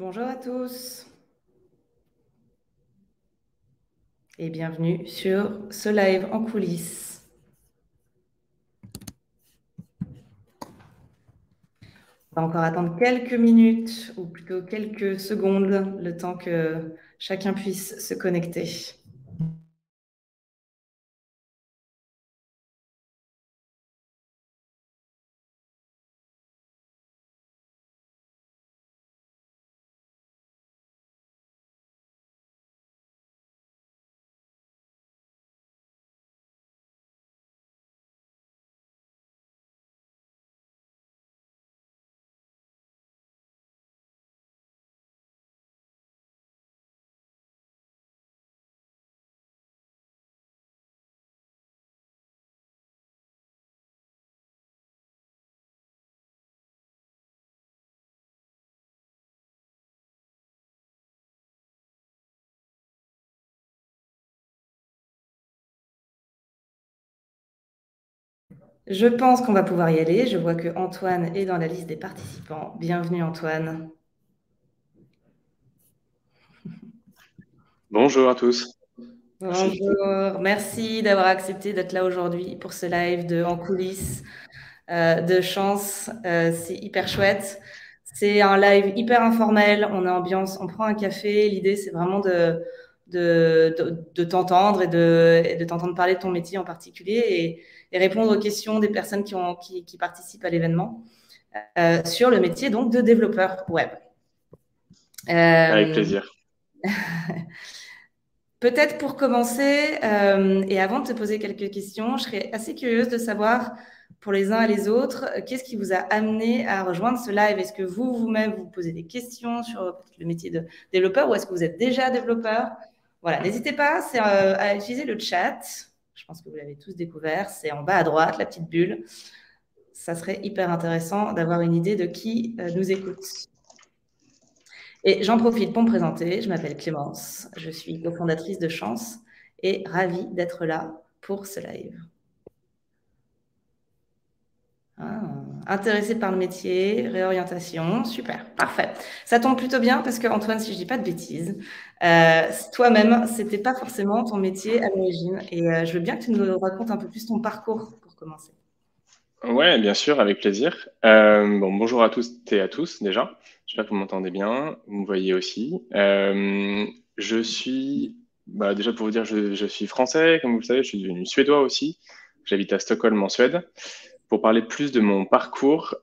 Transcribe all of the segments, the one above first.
Bonjour à tous et bienvenue sur ce live en coulisses. On va encore attendre quelques minutes ou plutôt quelques secondes, le temps que chacun puisse se connecter. Je pense qu'on va pouvoir y aller. Je vois que Antoine est dans la liste des participants. Bienvenue Antoine. Bonjour à tous. Merci. Bonjour, merci d'avoir accepté d'être là aujourd'hui pour ce live de En coulisses de chance. C'est hyper chouette. C'est un live hyper informel. On est ambiance, on prend un café. L'idée, c'est vraiment de t'entendre et de t'entendre parler de ton métier en particulier et répondre aux questions des personnes qui participent à l'événement sur le métier donc de développeur web. Avec plaisir. Peut-être pour commencer, et avant de te poser quelques questions, je serais assez curieuse de savoir, pour les uns et les autres, qu'est-ce qui vous a amené à rejoindre ce live? Est-ce que vous-même, vous posez des questions sur le métier de développeur ou est-ce que vous êtes déjà développeur? Voilà, n'hésitez pas à utiliser le chat. Je pense que vous l'avez tous découvert. C'est en bas à droite, la petite bulle. Ça serait hyper intéressant d'avoir une idée de qui nous écoute. Et j'en profite pour me présenter. Je m'appelle Clémence, je suis cofondatrice de Chance et ravie d'être là pour ce live. Intéressée par le métier, réorientation, super, parfait. Ça tombe plutôt bien parce que Antoine, si je dis pas de bêtises, toi-même, c'était pas forcément ton métier à l'origine et je veux bien que tu nous racontes un peu plus ton parcours pour commencer. Ouais, bien sûr, avec plaisir. Bonjour à tous et à tous déjà. J'espère que vous m'entendez bien, vous me voyez aussi. Je suis, déjà pour vous dire, je suis français, comme vous le savez, je suis devenu suédois aussi. J'habite à Stockholm en Suède. Pour parler plus de mon parcours,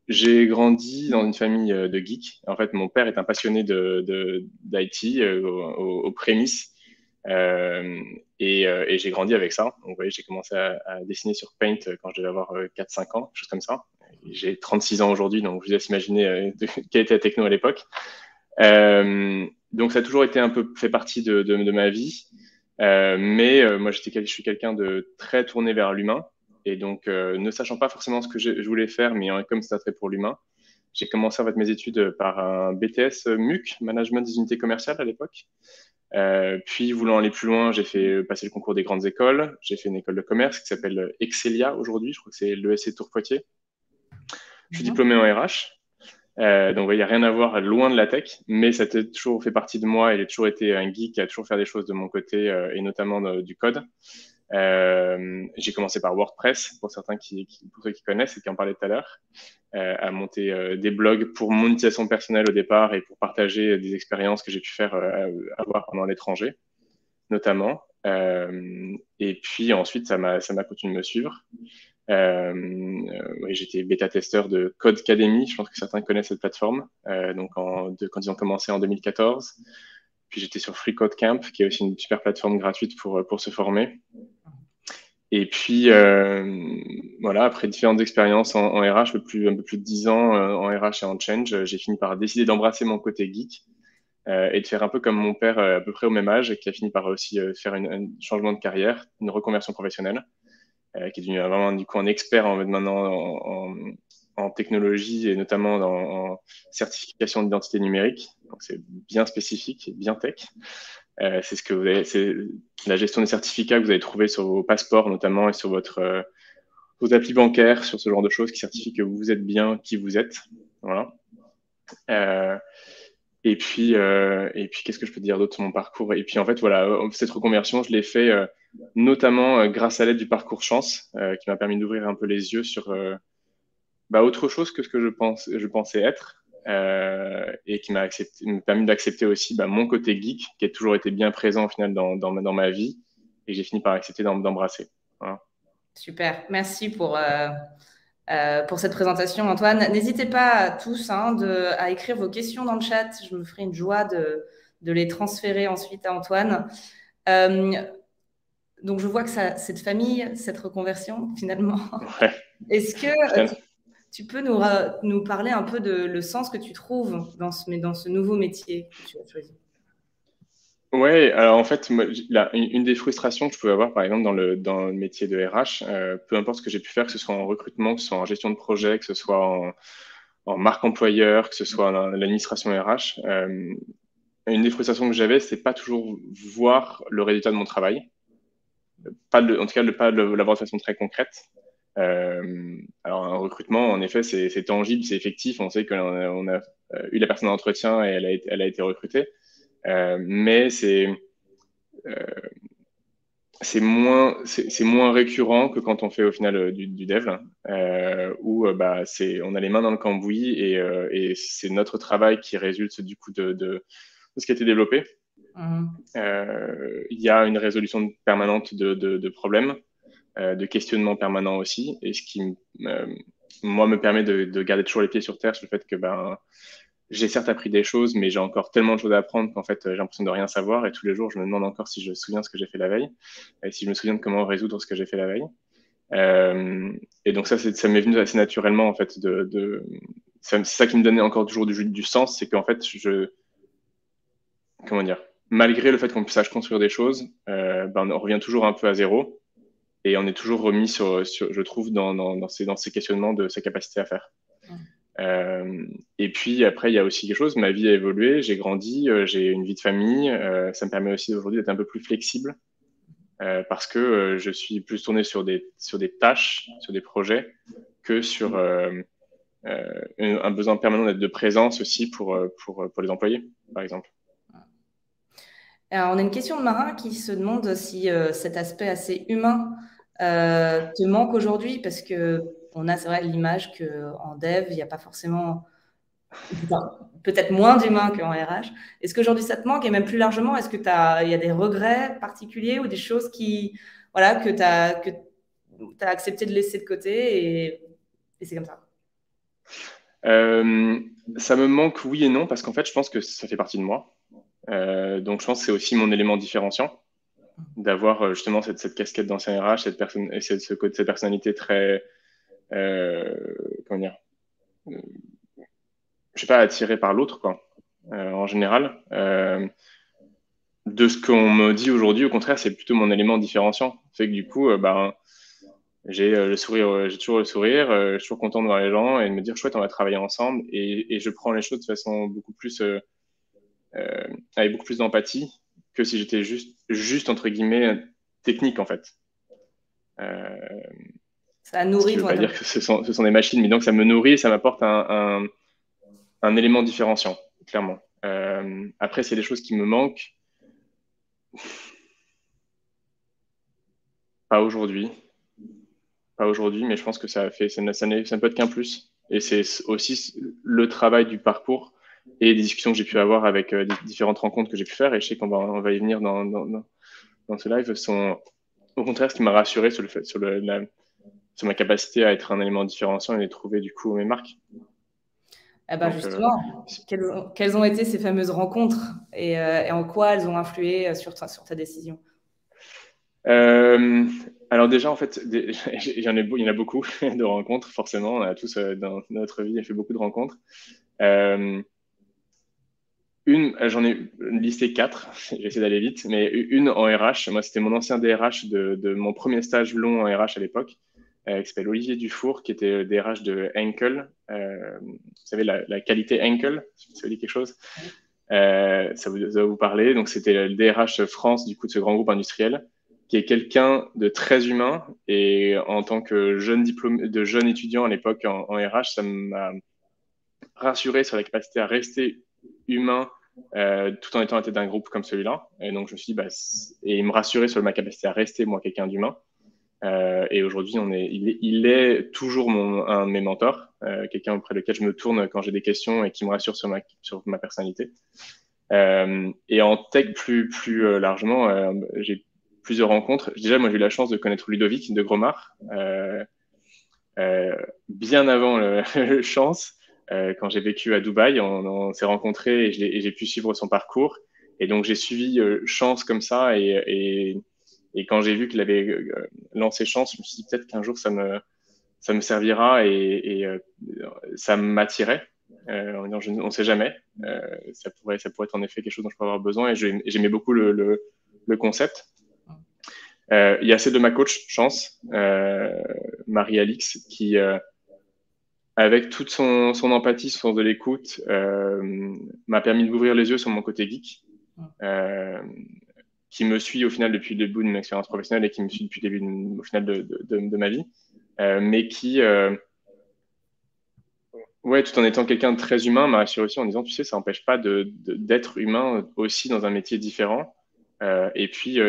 j'ai grandi dans une famille de geeks. En fait, mon père est un passionné d'IT aux prémices. Euh, et j'ai grandi avec ça. Donc, vous voyez, j'ai commencé à dessiner sur Paint quand je devais avoir 4-5 ans, quelque chose comme ça. J'ai 36 ans aujourd'hui, donc je vous laisse imaginer quelle était la techno à l'époque. Donc, ça a toujours été un peu fait partie de ma vie. Mais moi, je suis quelqu'un de très tourné vers l'humain. Et donc, ne sachant pas forcément ce que je voulais faire, mais comme c'est attrait pour l'humain, j'ai commencé en fait mes études par un BTS MUC, Management des unités commerciales à l'époque. Puis, voulant aller plus loin, j'ai fait passer le concours des grandes écoles. J'ai fait une école de commerce qui s'appelle Excelia aujourd'hui. Je crois que c'est l'ESC Tours Poitiers. Je suis diplômé en RH. Donc, il n'y a rien à voir loin de la tech, mais ça a toujours fait partie de moi et j'ai toujours été un geek à toujours faire des choses de mon côté et notamment du code. J'ai commencé par WordPress, pour certains pour ceux qui connaissent et qui en parlaient tout à l'heure, à monter des blogs pour mon utilisation personnelle au départ et pour partager des expériences que j'ai pu faire avoir pendant l'étranger, notamment. Et puis ensuite, ça m'a continué de me suivre. Oui, j'étais bêta-testeur de Codecademy, je pense que certains connaissent cette plateforme, quand ils ont commencé en 2014. Puis j'étais sur Free Code Camp, qui est aussi une super plateforme gratuite pour se former. Et puis, voilà, après différentes expériences en RH, un peu plus de 10 ans en RH et en change, j'ai fini par décider d'embrasser mon côté geek et de faire un peu comme mon père à peu près au même âge, qui a fini par aussi faire un changement de carrière, une reconversion professionnelle, qui est devenu vraiment du coup un expert maintenant en technologie et notamment en certification d'identité numérique. Donc c'est bien spécifique et bien tech. C'est ce que c'est la gestion des certificats que vous allez trouver sur vos passeports notamment et sur vos applis bancaires, sur ce genre de choses qui certifient que vous êtes bien qui vous êtes. Voilà. Et puis qu'est-ce que je peux te dire d'autre sur mon parcours? Et puis en fait, voilà, cette reconversion, je l'ai fait notamment grâce à l'aide du parcours Chance, qui m'a permis d'ouvrir un peu les yeux sur autre chose que ce que je pensais être, et qui m'a permis d'accepter aussi mon côté geek, qui a toujours été bien présent au final dans ma vie, et j'ai fini par accepter d'embrasser. Voilà. Super. Merci pour cette présentation, Antoine. N'hésitez pas tous à écrire vos questions dans le chat. Je me ferai une joie de les transférer ensuite à Antoine. Donc, je vois que cette famille, cette reconversion, finalement. Ouais, Est-ce que final. tu peux nous parler un peu de le sens que tu trouves dans ce nouveau métier que tu as choisi? Ouais, alors en fait, moi, une des frustrations que je pouvais avoir, par exemple, dans le métier de RH, peu importe ce que j'ai pu faire, que ce soit en recrutement, que ce soit en gestion de projet, que ce soit en marque employeur, que ce soit en l'administration RH, une des frustrations que j'avais, c'est pas toujours voir le résultat de mon travail, en tout cas, pas l'avoir de façon très concrète. Alors, un recrutement, en effet, c'est tangible, c'est effectif. On sait qu'on a eu la personne en entretien et elle a été recrutée. Mais euh, c'est moins récurrent que quand on fait au final du dev, où on a les mains dans le cambouis et c'est notre travail qui résulte du coup de ce qui a été développé. Il y a une résolution permanente de problèmes, de questionnements permanents aussi, et ce qui, moi, me permet de garder toujours les pieds sur terre sur le fait que j'ai certes appris des choses, mais j'ai encore tellement de choses à apprendre qu'en fait, j'ai l'impression de rien savoir, et tous les jours, je me demande encore si je me souviens de ce que j'ai fait la veille, et si je me souviens de comment résoudre ce que j'ai fait la veille. Et donc ça m'est venu assez naturellement, en fait, c'est ça qui me donnait encore toujours du sens, c'est qu'en fait, comment dire, malgré le fait qu'on sache construire des choses, on revient toujours un peu à zéro et on est toujours remis je trouve, dans ces questionnements de sa capacité à faire. Et puis après, il y a aussi quelque chose, ma vie a évolué, j'ai grandi, j'ai une vie de famille, ça me permet aussi aujourd'hui d'être un peu plus flexible parce que je suis plus tourné sur des tâches, sur des projets que sur un besoin permanent d'être de présence aussi pour les employés, par exemple. Alors, on a une question de Marin qui se demande si cet aspect assez humain te manque aujourd'hui, parce que on a, c'est vrai, l'image qu'en dev, il n'y a pas forcément, enfin, peut-être moins d'humains qu'en RH. Est-ce qu'aujourd'hui ça te manque? Et même plus largement, est-ce que il y a des regrets particuliers ou des choses voilà, que tu as accepté de laisser de côté et c'est comme ça? Euh, Ça me manque, oui et non, parce qu'en fait, je pense que ça fait partie de moi. Donc, je pense que c'est aussi mon élément différenciant d'avoir justement cette casquette d'ancien RH, cette personne, et cette personnalité très, euh, comment dire, je sais pas, attirée par l'autre, quoi, en général. De ce qu'on me dit aujourd'hui, au contraire, c'est plutôt mon élément différenciant. C'est que du coup, j'ai le sourire, j'ai toujours le sourire, je suis toujours content de voir les gens et de me dire chouette, on va travailler ensemble et je prends les choses de façon beaucoup plus avec beaucoup plus d'empathie que si j'étais juste entre guillemets technique en fait. Euh, Ça Ce nourrit qui veut ton pas dire interview. que ce sont des machines, mais donc ça me nourrit, ça m'apporte un élément différenciant, clairement. Après, c'est des choses qui me manquent, pas aujourd'hui, pas aujourd'hui, mais je pense que ça ne peut être qu'un plus. Et c'est aussi le travail du parcours et des discussions que j'ai pu avoir avec des différentes rencontres que j'ai pu faire. Et je sais on va y venir dans ce live, sont au contraire ce qui m'a rassuré sur le fait, sur ma capacité à être un élément différenciant et trouver du coup mes marques. Eh ben Donc, justement, quelles ont été ces fameuses rencontres et en quoi elles ont influé sur ta décision? euh, alors déjà, en fait, il y en a beaucoup de rencontres, forcément. On a tous, dans notre vie, fait beaucoup de rencontres. Euh, j'en ai listé quatre, j'essaie d'aller vite, mais une en RH. Moi, c'était mon ancien DRH de mon premier stage long en RH à l'époque, qui s'appelle Olivier Dufour, qui était le DRH de Henkel. Vous savez, la qualité Henkel, si ça vous dit quelque chose. Ça va vous parler. Donc, c'était le DRH France, du coup, de ce grand groupe industriel, qui est quelqu'un de très humain. Et en tant que jeune étudiant à l'époque en RH, ça m'a rassuré sur la capacité à rester humain tout en étant à la tête d'un groupe comme celui-là. Et donc, je me suis dit, et il me rassurait sur ma capacité à rester, moi, quelqu'un d'humain. Et aujourd'hui, il est toujours un de mes mentors, quelqu'un auprès lequel je me tourne quand j'ai des questions et qui me rassure sur ma personnalité. Et en tech plus largement, j'ai plusieurs rencontres. Déjà, moi, j'ai eu la chance de connaître Ludovic de Gromard, bien avant le chance. Quand j'ai vécu à Dubaï, on s'est rencontrés et j'ai pu suivre son parcours. Et donc, j'ai suivi Chance comme ça. Et quand j'ai vu qu'il avait lancé Chance, je me suis dit peut-être qu'un jour, ça me servira et ça m'attirait. En disant, on ne sait jamais. Ça pourrait être en effet quelque chose dont je peux avoir besoin. Et j'aimais beaucoup le concept. Il y a celle de ma coach, Chance, Marie-Alix, qui, avec toute son empathie, son sens de l'écoute, m'a permis d'ouvrir les yeux sur mon côté geek, qui me suit au final depuis le début de mon expérience professionnelle et qui me suit depuis le début au final de ma vie, mais qui, ouais, tout en étant quelqu'un de très humain, m'a rassuré aussi en disant, tu sais, ça n'empêche pas d'être humain aussi dans un métier différent. Et puis,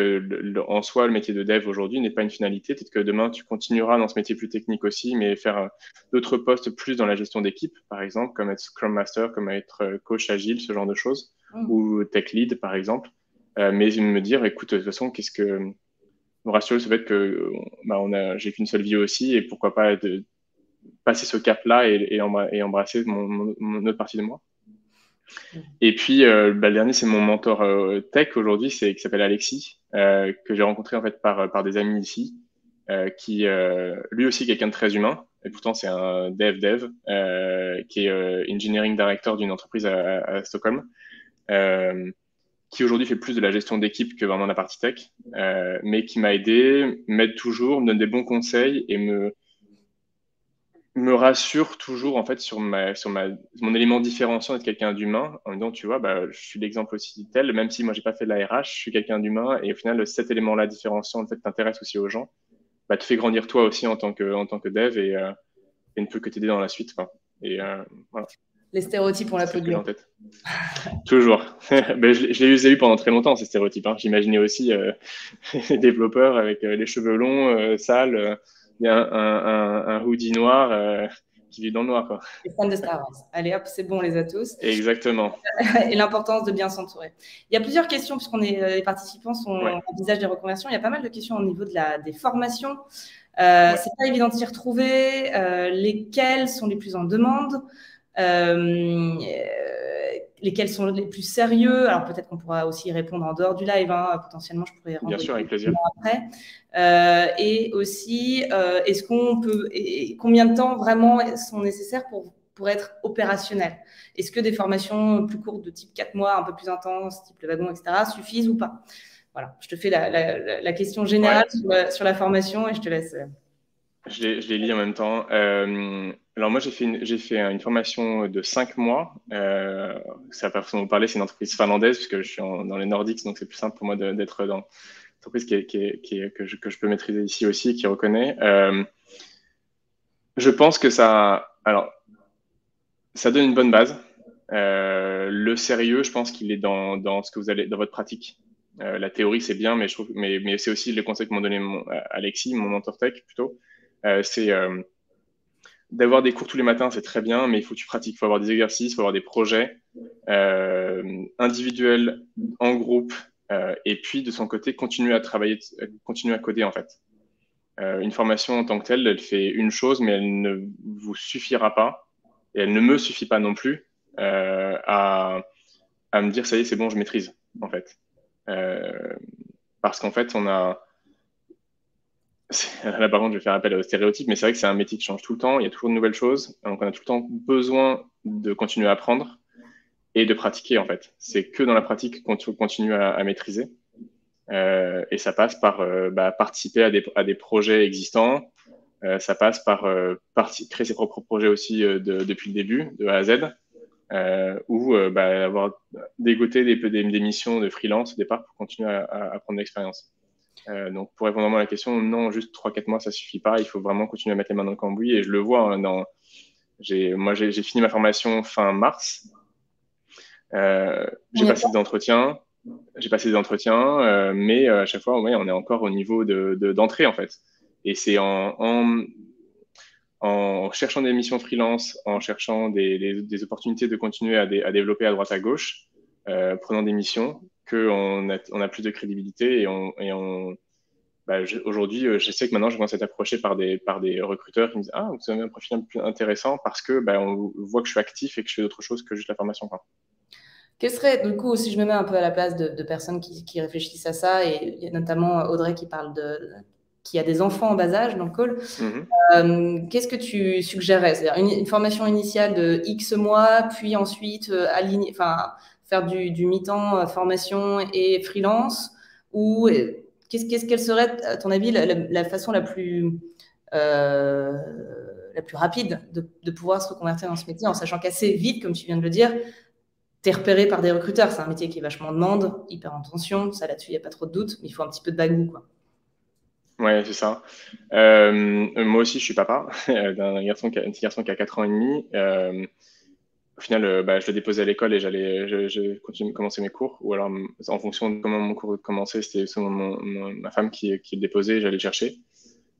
en soi, le métier de dev aujourd'hui n'est pas une finalité. Peut-être que demain, tu continueras dans ce métier plus technique aussi, mais faire d'autres postes plus dans la gestion d'équipe, par exemple, comme être Scrum Master, comme être coach agile, ce genre de choses, ou tech lead, par exemple. Mais me dire, écoute, de toute façon, me rassurer sur le fait que j'ai qu'une seule vie aussi, et pourquoi pas passer ce cap-là et embrasser une autre partie de moi. Et puis, le dernier, c'est mon mentor tech aujourd'hui, qui s'appelle Alexis, que j'ai rencontré en fait par des amis ici, qui lui aussi est quelqu'un de très humain, et pourtant c'est un dev, qui est engineering director d'une entreprise à Stockholm, qui aujourd'hui fait plus de la gestion d'équipe que vraiment la partie tech, mais qui m'a aidé, m'aide toujours, me donne des bons conseils et me rassure toujours en fait sur mon élément différenciant d'être quelqu'un d'humain en me disant tu vois je suis l'exemple aussi tel, même si moi j'ai pas fait de la RH, je suis quelqu'un d'humain et au final cet élément-là différenciant en fait t'intéresse aussi aux gens, te fait grandir toi aussi en tant que dev et ne peut que t'aider dans la suite quoi. Et voilà. Les stéréotypes ont la peau dure. Toujours. Je les ai eu pendant très longtemps ces stéréotypes. Hein. J'imaginais aussi les développeurs avec les cheveux longs, sales. Il y a un hoodie noir qui vit dans le noir. Quoi. Les fans de Star Wars. Allez hop, c'est bon, on les a tous. Exactement. Et l'importance de bien s'entourer. Il y a plusieurs questions, puisqu'on les participants au visage des reconversions. Il y a pas mal de questions au niveau des formations. C'est pas évident de s'y retrouver. Lesquelles sont les plus en demande, lesquels sont les plus sérieux. Alors peut-être qu'on pourra aussi y répondre en dehors du live, hein. Potentiellement je pourrais bien sûr, avec plaisir. Après. Et aussi, est-ce qu'on peut, et combien de temps vraiment sont nécessaires pour être opérationnel? Est-ce que des formations plus courtes de type 4 mois, un peu plus intenses, type le wagon, etc., suffisent ou pas? Voilà, je te fais la question générale sur la formation et je te laisse. Je les lis en même temps. Alors moi, j'ai fait une formation de 5 mois. Ça va pas forcément vous parler, c'est une entreprise finlandaise puisque je suis dans les Nordiques, donc c'est plus simple pour moi d'être dans une entreprise que je peux maîtriser ici aussi et qui reconnaît. Je pense que ça donne une bonne base. Le sérieux, je pense qu'il est dans ce que vous allez dans votre pratique. La théorie, c'est bien, mais c'est aussi le conseil que m'ont donné Alexis, mon mentor tech plutôt. C'est d'avoir des cours tous les matins, c'est très bien, mais il faut que tu pratiques. Il faut avoir des exercices, il faut avoir des projets individuels, en groupe, et puis de son côté, continuer à travailler, continuer à coder en fait. Une formation en tant que telle, elle fait une chose, mais elle ne vous suffira pas, et elle ne me suffit pas non plus à me dire ça y est, c'est bon, je maîtrise en fait. Parce qu'en fait, là, par contre, je vais faire appel aux stéréotypes, mais c'est vrai que c'est un métier qui change tout le temps. Il y a toujours de nouvelles choses. Donc, on a tout le temps besoin de continuer à apprendre et de pratiquer, en fait. C'est que dans la pratique qu'on continue à maîtriser. Et ça passe par participer à des projets existants. Ça passe par créer ses propres projets aussi depuis le début, de A à Z. Ou avoir dégoté des missions de freelance au départ pour continuer à prendre de l'expérience. Donc, pour répondre vraiment à la question, non, juste 3-4 mois, ça suffit pas. Il faut vraiment continuer à mettre les mains dans le cambouis. Et je le vois, j'ai fini ma formation fin mars. J'ai passé des entretiens, mais à chaque fois, ouais, on est encore au niveau d'entrée, en fait. Et c'est en cherchant des missions freelance, en cherchant des opportunités de continuer à développer à droite à gauche, prenant des missions, on a plus de crédibilité aujourd'hui, je sais que maintenant, je commence à être approché par des recruteurs qui me disent ah, vous avez un profil un peu plus intéressant parce que on voit que je suis actif et que je fais d'autres choses que juste la formation, quoi. Quel serait, du coup, si je me mets un peu à la place de personnes qui réfléchissent à ça, et il y a notamment Audrey qui a des enfants en bas âge dans le call, qu'est-ce que tu suggérerais? C'est-à-dire une formation initiale de X mois, puis ensuite faire du mi-temps formation et freelance, ou quelle serait, à ton avis, la façon euh, la plus rapide de pouvoir se reconvertir dans ce métier, en sachant qu'assez vite, comme tu viens de le dire, t'es repéré par des recruteurs. C'est un métier qui est vachement en demande, hyper en tension. Ça, là-dessus, il n'y a pas trop de doute, mais il faut un petit peu de bagou, quoi. Ouais, c'est ça. Moi aussi, je suis papa d'un petit garçon qui a 4 ans et demi. Au final, je le déposais à l'école et je continue de commencer mes cours. Ou alors, en fonction de comment mon cours commençait, c'était souvent ma femme qui le déposait et j'allais le chercher.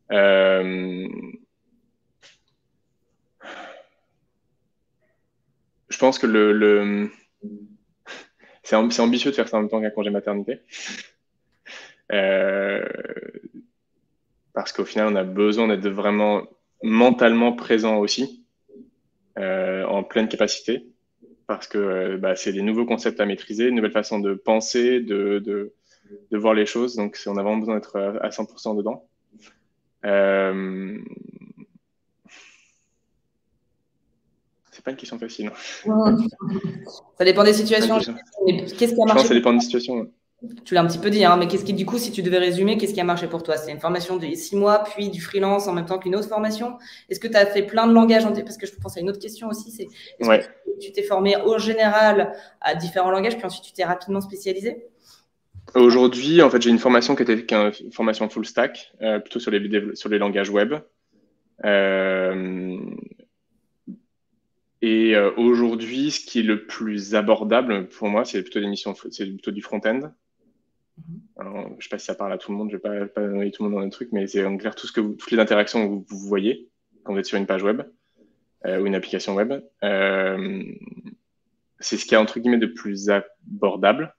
Je pense que c'est ambitieux de faire ça en même temps qu'un congé maternité. Euh, Parce qu'au final, on a besoin d'être vraiment mentalement présent aussi, en pleine capacité, parce que c'est des nouveaux concepts à maîtriser, une nouvelle façon de penser, de voir les choses. Donc, on a vraiment besoin d'être à 100% dedans. C'est pas une question facile. Ça dépend des situations. Qu'est-ce qui a Je pense marché que ça dépend des situations. Tu l'as un petit peu dit, hein, mais qu'est-ce qui, du coup, si tu devais résumer, qu'est-ce qui a marché pour toi? C'est une formation de 6 mois, puis du freelance en même temps qu'une autre formation. Est-ce que tu as fait plein de langages? Parce que je pense à une autre question aussi, c'est est-ce Ouais. que tu t'es formé au général à différents langages, puis ensuite tu t'es rapidement spécialisé? Aujourd'hui, en fait, j'ai une formation qui était une formation full stack, plutôt sur les langages web. Et aujourd'hui, ce qui est le plus abordable pour moi, c'est plutôt c'est plutôt du front-end. Alors, je ne sais pas si ça parle à tout le monde, je ne vais pas noyer tout le monde dans le truc, mais c'est en clair toutes les interactions que vous voyez quand vous êtes sur une page web ou une application web. C'est ce qui est entre guillemets de plus abordable,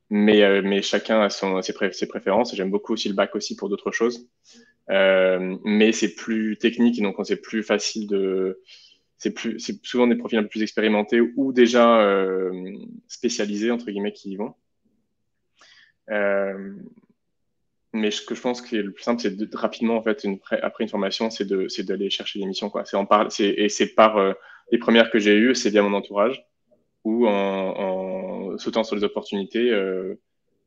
mais chacun a ses préférences. J'aime beaucoup aussi le bac aussi pour d'autres choses, mais c'est plus technique, donc c'est plus facile c'est souvent des profils un peu plus expérimentés ou déjà spécialisés entre guillemets qui y vont. Mais ce que je pense que le plus simple, c'est rapidement, en fait, après une formation, c'est d'aller chercher des missions, quoi. Et c'est par les premières que j'ai eues, c'est via mon entourage, ou en sautant sur les opportunités,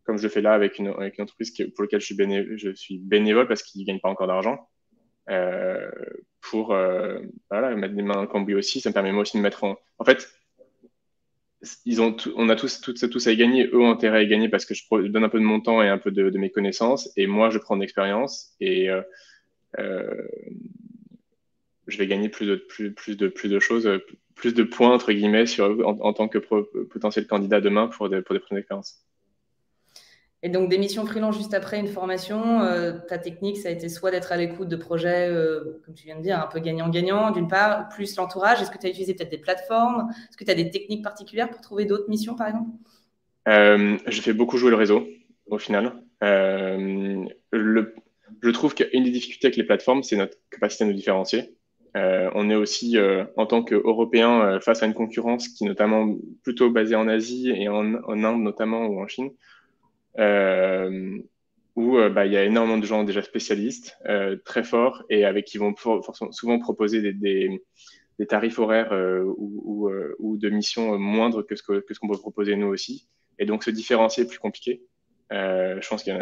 comme je le fais là avec une entreprise pour laquelle je suis bénévole parce qu'ils ne gagnent pas encore d'argent. Pour voilà, mettre les mains dans le cambouis aussi, ça me permet moi aussi de mettre en fait, on a tous à y gagner, eux ont intérêt à y gagner parce que je donne un peu de mon temps et un peu de mes connaissances, et moi je prends de l'expérience et euh, je vais gagner plus de choses, plus de points entre guillemets en tant que potentiel candidat demain pour des prochaines expériences. Et donc, des missions freelance juste après une formation, ta technique, ça a été soit d'être à l'écoute de projets, comme tu viens de dire, un peu gagnant-gagnant, d'une part, plus l'entourage. Est-ce que tu as utilisé peut-être des plateformes? Est-ce que tu as des techniques particulières pour trouver d'autres missions, par exemple? Je fais beaucoup jouer le réseau, au final. Je trouve qu'une des difficultés avec les plateformes, c'est notre capacité à nous différencier. On est aussi, en tant qu'Européens, face à une concurrence qui est notamment plutôt basée en Asie et en Inde notamment, ou en Chine, où il y a énormément de gens déjà spécialistes, très forts, et avec qui vont souvent proposer des tarifs horaires ou de missions moindres que ce qu'on peut proposer nous aussi. Et donc, se différencier est plus compliqué. Je pense qu'il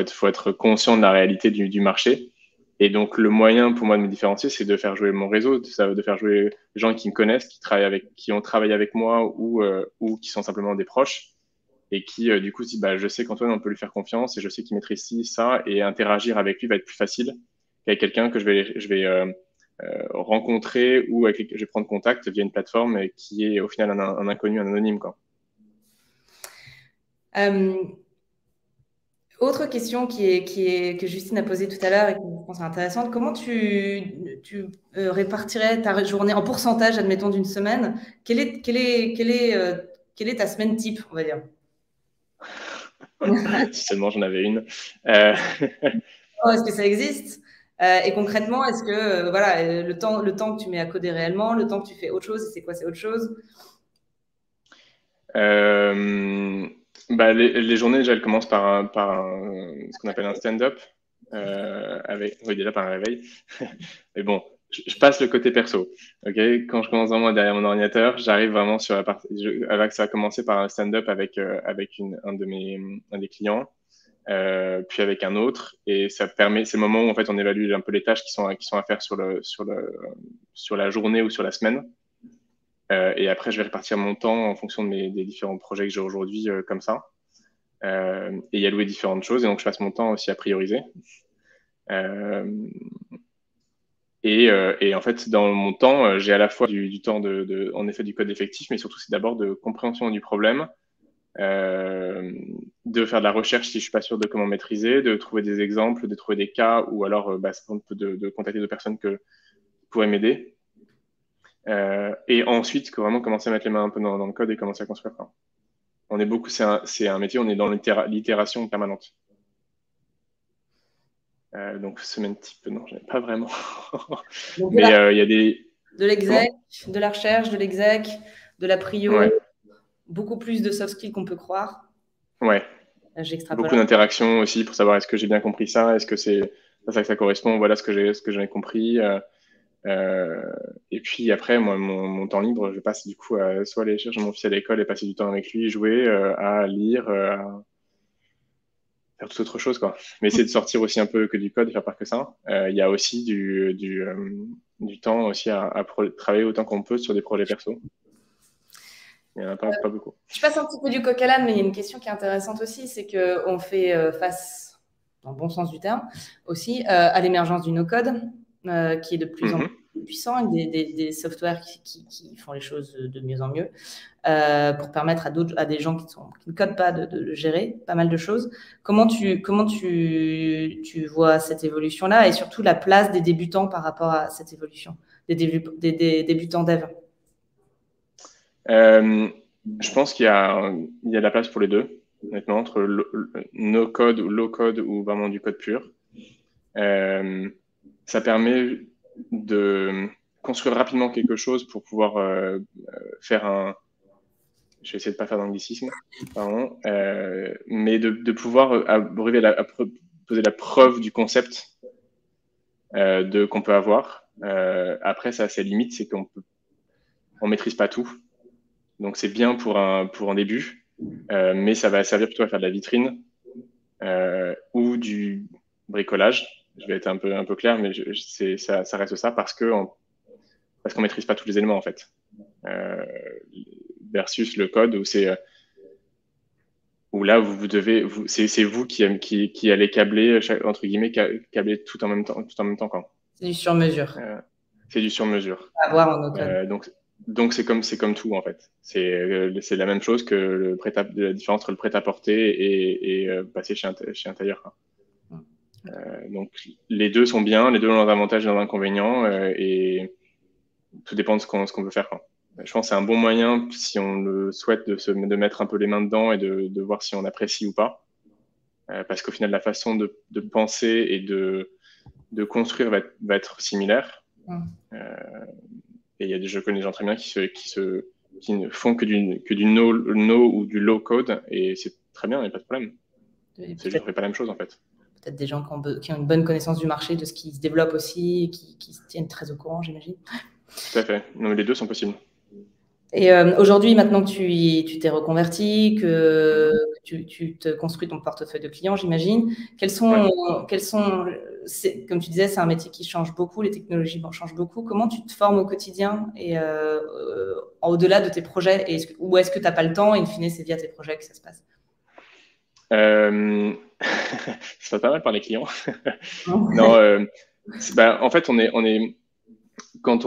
faut être conscient de la réalité du marché. Et donc, le moyen pour moi de me différencier, c'est de faire jouer mon réseau, de faire jouer les gens qui me connaissent, qui ont travaillé avec moi ou qui sont simplement des proches et qui, du coup, se disent, je sais qu'Antoine, on peut lui faire confiance et je sais qu'il maîtrise ci, ça, et interagir avec lui va être plus facile qu'avec quelqu'un que je vais rencontrer ou avec lesquels je vais prendre contact via une plateforme qui est au final un inconnu, un anonyme, quoi. Autre question que Justine a posée tout à l'heure et que je pense est intéressante. Comment tu répartirais ta journée en pourcentage, admettons, d'une semaine? Quelle est ta semaine type, on va dire? Si seulement j'en avais une. Est-ce que ça existe? Et concrètement, est-ce que voilà, le temps que tu mets à coder réellement, le temps que tu fais autre chose, c'est quoi, c'est autre chose? Bah, les journées, déjà, elles commencent ce qu'on appelle un stand-up, oui, déjà par un réveil. Mais bon, je passe le côté perso. Ok, quand je commence vraiment derrière mon ordinateur, j'arrive vraiment sur la partie. Ça a commencé par un stand-up avec un des clients, puis avec un autre, et ça permet. C'est le moment où en fait on évalue un peu les tâches qui sont à faire sur la journée ou sur la semaine. Et après, je vais répartir mon temps en fonction des différents projets que j'ai aujourd'hui, comme ça. Et y allouer différentes choses. Et donc, je passe mon temps aussi à prioriser. Euh, et en fait, dans mon temps, j'ai à la fois du temps en effet, du code effectif, mais surtout, c'est d'abord de compréhension du problème, de faire de la recherche si je suis pas sûr de comment maîtriser, de trouver des exemples, de trouver des cas, ou alors de contacter d'autres personnes qui pourraient m'aider. Et ensuite, vraiment commencer à mettre les mains un peu dans le code et commencer à construire. On est beaucoup, c'est un métier, on est dans l'itération permanente. Donc, semaine type, non, j'en ai pas vraiment. Mais il y a des. De l'exec, de la recherche, de l'exec, de la prio, ouais. Beaucoup plus de soft skills qu'on peut croire. Ouais. J'extrapole. Beaucoup d'interactions aussi pour savoir est-ce que j'ai bien compris ça, est-ce que c'est ça que ça correspond, voilà ce que j'en ai compris. Et puis après, moi, mon temps libre, je passe du coup à soit aller chercher mon fils à l'école et passer du temps avec lui, jouer, à lire, à faire toute autre chose, quoi. Mais essayer de sortir aussi un peu que du code et faire pas que ça. Il y a aussi du temps aussi à travailler autant qu'on peut sur des projets perso. Il n'y en a pas beaucoup. Je passe un petit peu du coq à l'âne, mais il y a une question qui est intéressante aussi, c'est qu'on fait face, dans le bon sens du terme, aussi à l'émergence du no-code, qui est de plus en plus puissant, avec des softwares qui font les choses de mieux en mieux, pour permettre à des gens qui ne codent pas de gérer pas mal de choses. Comment tu vois cette évolution-là et surtout la place des débutants par rapport à cette évolution, des débutants dev? Je pense qu'il y a de la place pour les deux, honnêtement, entre no code ou low code ou vraiment du code pur. Ça permet de construire rapidement quelque chose pour pouvoir faire un. Je vais essayer de pas faire d'anglicisme, pardon, mais de pouvoir arriver à poser la preuve du concept qu'on peut avoir. Après, ça a ses limites, c'est on maîtrise pas tout. Donc, c'est bien pour un début, mais ça va servir plutôt à faire de la vitrine ou du bricolage. Je vais être un peu clair, mais ça reste ça parce qu'on maîtrise pas tous les éléments, en fait. Versus le code où là, c'est vous qui allez câbler, entre guillemets, câbler tout en même temps. C'est du sur-mesure. C'est du sur-mesure. À voir en code. Donc c'est comme tout en fait. C'est la même chose que la différence entre le prêt-à-porter et passer chez un tailleur. Donc les deux sont bien, les deux ont leurs avantages et leurs inconvénients, et tout dépend de ce qu'on veut faire. Je pense que c'est un bon moyen, si on le souhaite, de mettre un peu les mains dedans et de voir si on apprécie ou pas. Parce qu'au final, la façon de penser et de construire va être similaire. Et je connais des gens très bien qui ne font que du no ou du low code, et c'est très bien, il n'y a pas de problème. C'est juste qu'on ne fait pas la même chose en fait. Peut-être des gens qui ont une bonne connaissance du marché, de ce qui se développe aussi, et qui se tiennent très au courant, j'imagine. Tout à fait. Non, mais les deux sont possibles. Et aujourd'hui, maintenant que tu t'es reconverti, que tu te construis ton portefeuille de clients, j'imagine, comme tu disais, c'est un métier qui change beaucoup, les technologies changent beaucoup. Comment tu te formes au quotidien et au-delà de tes projets, ou est-ce que tu n'as pas le temps et in fine, c'est via tes projets que ça se passe? Ça passe pas mal par les clients. Non, en fait, on est quand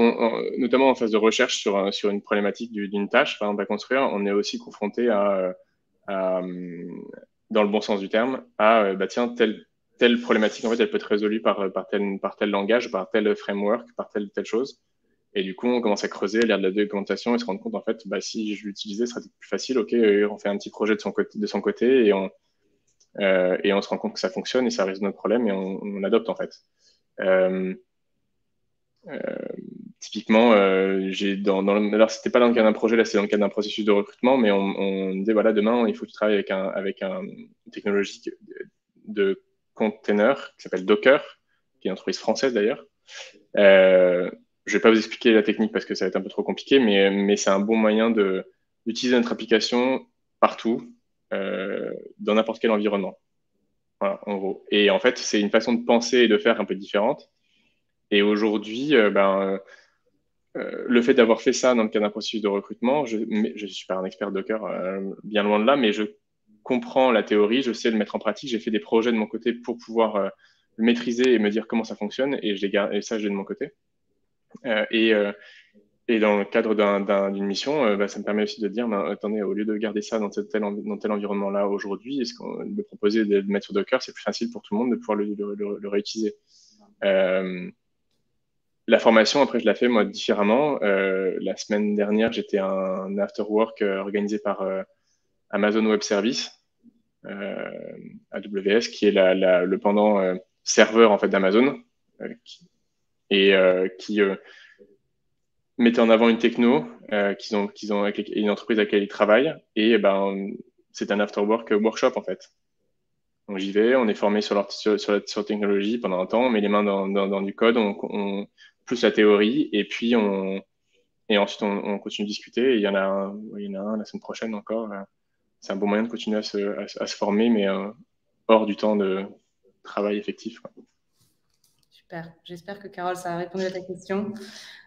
notamment en phase de recherche sur une problématique d'une tâche, par exemple à construire, on est aussi confronté dans le bon sens du terme, bah tiens, telle problématique, en fait, elle peut être résolue par tel langage, par tel framework, par telle chose. Et du coup, on commence à creuser, lire de la documentation et se rendre compte, en fait, bah, si je l'utilisais, ce serait plus facile. OK, on fait un petit projet de son côté et on se rend compte que ça fonctionne et ça résout notre problème et on adopte, en fait. Typiquement, alors c'était pas dans le cadre d'un projet, là c'est dans le cadre d'un processus de recrutement, mais on disait voilà, demain il faut que tu travailles avec une technologie de container qui s'appelle Docker, qui est une entreprise française d'ailleurs. Je vais pas vous expliquer la technique parce que ça va être un peu trop compliqué, mais c'est un bon moyen d'utiliser notre application partout, dans n'importe quel environnement. Voilà, en gros. Et en fait, c'est une façon de penser et de faire un peu différente. Et aujourd'hui, le fait d'avoir fait ça dans le cadre d'un processus de recrutement, je ne suis pas un expert Docker, bien loin de là, mais je comprends la théorie, je sais le mettre en pratique. J'ai fait des projets de mon côté pour pouvoir le maîtriser et me dire comment ça fonctionne, et ça, je l'ai de mon côté. Et dans le cadre d'une mission, bah, ça me permet aussi de dire, bah, attendez, au lieu de garder ça dans tel environnement-là aujourd'hui, est-ce qu'on de proposer de le mettre sur Docker, c'est plus facile pour tout le monde de pouvoir le réutiliser. La formation, après, je la fais moi différemment. La semaine dernière, j'étais à un after-work organisé par Amazon Web Services, AWS, qui est le pendant serveur en fait d'Amazon, qui mettait en avant une techno qu'ils ont avec une entreprise avec laquelle ils travaillent. Et ben, c'est un after-work workshop en fait. Donc j'y vais, on est formé sur la technologie pendant un temps, on met les mains dans du code, on plus la théorie, et puis ensuite on continue de discuter. Et il y en a un la semaine prochaine encore. C'est un bon moyen de continuer à se former, mais hors du temps de travail effectif, quoi. Super. J'espère que Carole, ça a répondu à ta question.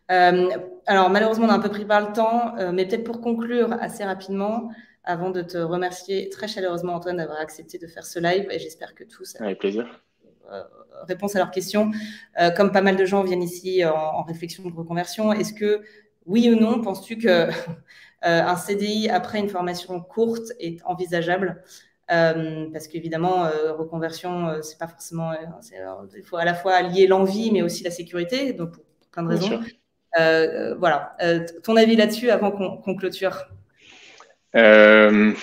Alors malheureusement, on a un peu pris par le temps, mais peut-être pour conclure assez rapidement, avant de te remercier très chaleureusement, Antoine, d'avoir accepté de faire ce live, et j'espère que tous avec plaisir. Réponse à leurs questions. Comme pas mal de gens viennent ici en réflexion de reconversion, est-ce que, oui ou non, penses-tu que un CDI après une formation courte est envisageable? Parce qu'évidemment, reconversion, c'est pas forcément. Il faut à la fois allier l'envie, mais aussi la sécurité, donc pour plein de raisons. Voilà. Ton avis là-dessus avant qu'on clôture? Je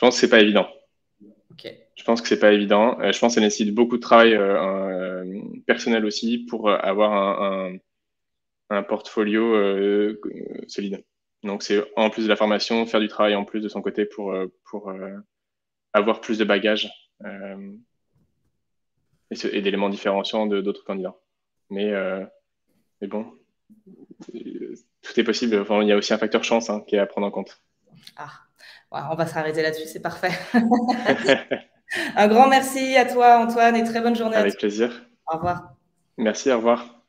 pense que c'est pas évident. Okay. Je pense que c'est pas évident. Je pense que ça nécessite beaucoup de travail personnel aussi pour avoir un portfolio solide. Donc c'est en plus de la formation, faire du travail en plus de son côté pour avoir plus de bagages et d'éléments différenciants d'autres candidats. Mais bon, tout est possible. Enfin, il y a aussi un facteur chance qui est à prendre en compte. Ouais, on va s'arrêter là-dessus, c'est parfait. Un grand merci à toi, Antoine, et très bonne journée à toi. Avec plaisir. Au revoir. Merci, au revoir.